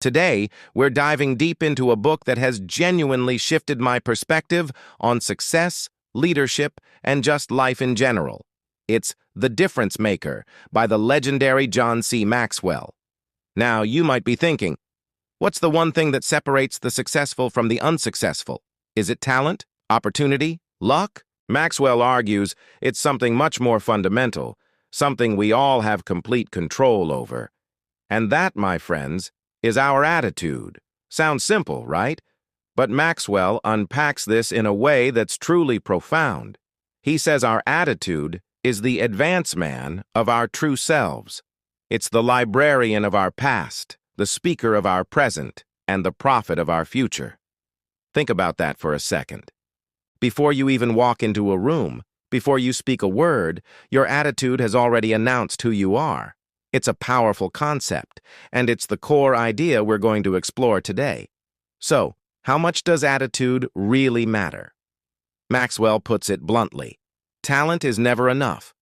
Today, we're diving deep into a book that has genuinely shifted my perspective on success, leadership, and just life in general. It's The Difference Maker by the legendary John C. Maxwell. Now, you might be thinking, what's the one thing that separates the successful from the unsuccessful? Is it talent, opportunity, luck? Maxwell argues it's something much more fundamental, something we all have complete control over. And that, my friends, is our attitude. Sounds simple, right? But Maxwell unpacks this in a way that's truly profound. He says our attitude is the advance man of our true selves. It's the librarian of our past, the speaker of our present, and the prophet of our future. Think about that for a second. Before you even walk into a room, before you speak a word, your attitude has already announced who you are. It's a powerful concept, and it's the core idea we're going to explore today. So, how much does attitude really matter? Maxwell puts it bluntly. Talent is never enough.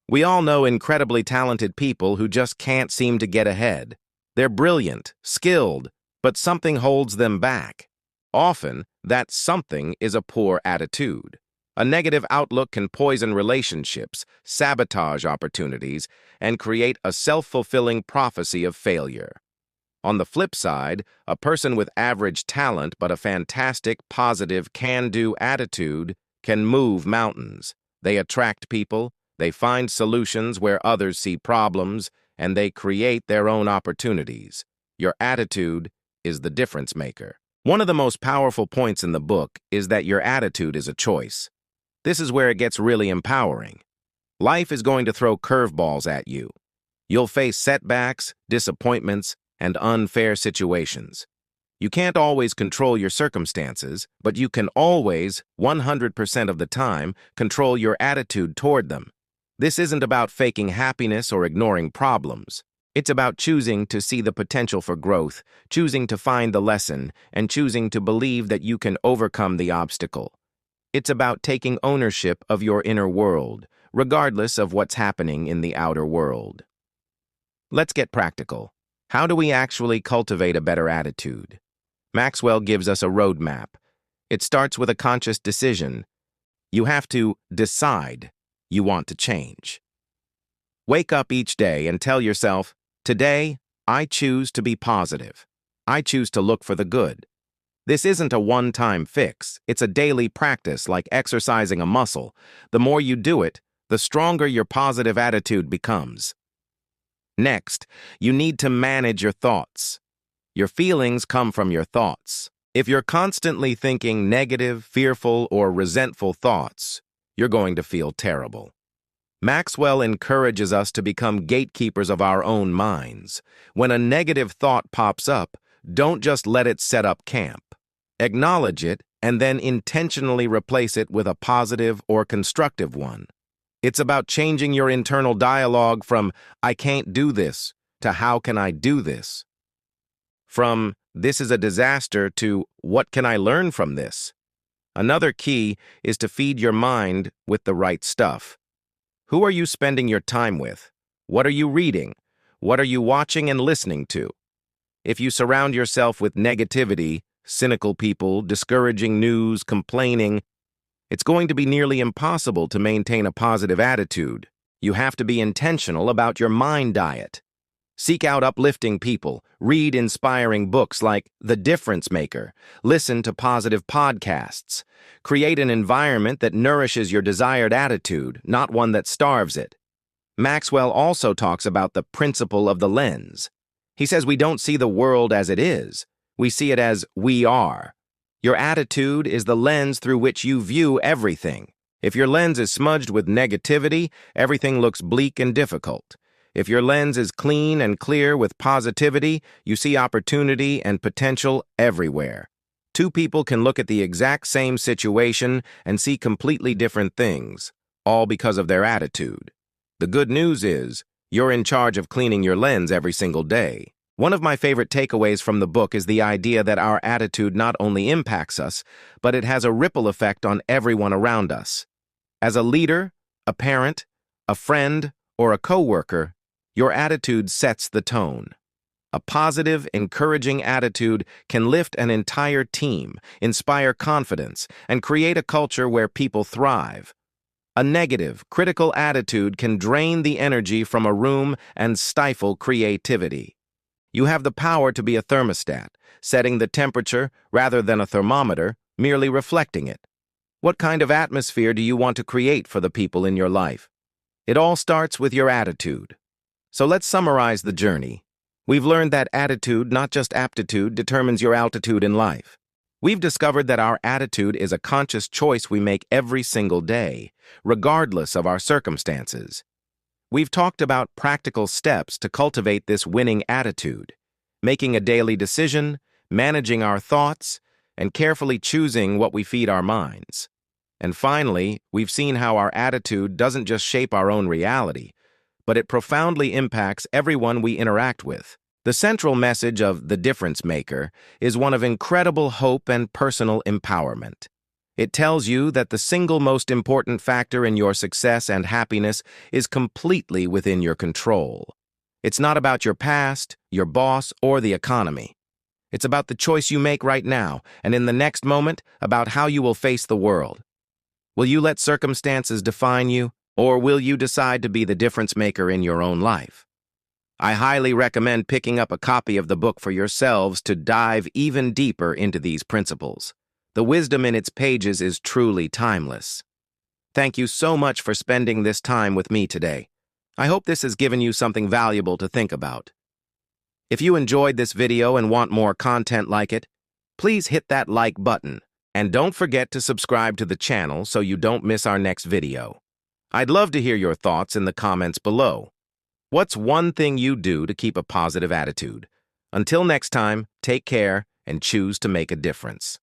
We all know incredibly talented people who just can't seem to get ahead. They're brilliant, skilled, but something holds them back. Often, that something is a poor attitude. A negative outlook can poison relationships, sabotage opportunities, and create a self-fulfilling prophecy of failure. On the flip side, a person with average talent but a fantastic, positive, can-do attitude can move mountains. They attract people, they find solutions where others see problems, and they create their own opportunities. Your attitude is the difference maker. One of the most powerful points in the book is that your attitude is a choice. This is where it gets really empowering. Life is going to throw curveballs at you. You'll face setbacks, disappointments, and unfair situations. You can't always control your circumstances, but you can always, 100% of the time, control your attitude toward them. This isn't about faking happiness or ignoring problems. It's about choosing to see the potential for growth, choosing to find the lesson, and choosing to believe that you can overcome the obstacle. It's about taking ownership of your inner world, regardless of what's happening in the outer world. Let's get practical. How do we actually cultivate a better attitude? Maxwell gives us a roadmap. It starts with a conscious decision. You have to decide you want to change. Wake up each day and tell yourself, today, I choose to be positive. I choose to look for the good. This isn't a one-time fix. It's a daily practice like exercising a muscle. The more you do it, the stronger your positive attitude becomes. Next, you need to manage your thoughts. Your feelings come from your thoughts. If you're constantly thinking negative, fearful, or resentful thoughts, you're going to feel terrible. Maxwell encourages us to become gatekeepers of our own minds. When a negative thought pops up, don't just let it set up camp. Acknowledge it and then intentionally replace it with a positive or constructive one. It's about changing your internal dialogue from "I can't do this" to "How can I do this?" From "This is a disaster" to "What can I learn from this?" Another key is to feed your mind with the right stuff. Who are you spending your time with? What are you reading? What are you watching and listening to? If you surround yourself with negativity, cynical people, discouraging news, complaining, it's going to be nearly impossible to maintain a positive attitude. You have to be intentional about your mind diet. Seek out uplifting people, read inspiring books like The Difference Maker, listen to positive podcasts. Create an environment that nourishes your desired attitude, not one that starves it. Maxwell also talks about the principle of the lens. He says we don't see the world as it is. We see it as we are. Your attitude is the lens through which you view everything. If your lens is smudged with negativity, everything looks bleak and difficult. If your lens is clean and clear with positivity, you see opportunity and potential everywhere. Two people can look at the exact same situation and see completely different things, all because of their attitude. The good news is, you're in charge of cleaning your lens every single day. One of my favorite takeaways from the book is the idea that our attitude not only impacts us, but it has a ripple effect on everyone around us. As a leader, a parent, a friend, or a coworker, your attitude sets the tone. A positive, encouraging attitude can lift an entire team, inspire confidence, and create a culture where people thrive. A negative, critical attitude can drain the energy from a room and stifle creativity. You have the power to be a thermostat, setting the temperature rather than a thermometer, merely reflecting it. What kind of atmosphere do you want to create for the people in your life? It all starts with your attitude. So let's summarize the journey. We've learned that attitude, not just aptitude, determines your altitude in life. We've discovered that our attitude is a conscious choice we make every single day, regardless of our circumstances. We've talked about practical steps to cultivate this winning attitude, making a daily decision, managing our thoughts, and carefully choosing what we feed our minds. And finally, we've seen how our attitude doesn't just shape our own reality, but it profoundly impacts everyone we interact with. The central message of The Difference Maker is one of incredible hope and personal empowerment. It tells you that the single most important factor in your success and happiness is completely within your control. It's not about your past, your boss, or the economy. It's about the choice you make right now, and in the next moment, about how you will face the world. Will you let circumstances define you, or will you decide to be the difference maker in your own life? I highly recommend picking up a copy of the book for yourselves to dive even deeper into these principles. The wisdom in its pages is truly timeless. Thank you so much for spending this time with me today. I hope this has given you something valuable to think about. If you enjoyed this video and want more content like it, please hit that like button, and don't forget to subscribe to the channel so you don't miss our next video. I'd love to hear your thoughts in the comments below. What's one thing you do to keep a positive attitude? Until next time, take care and choose to make a difference.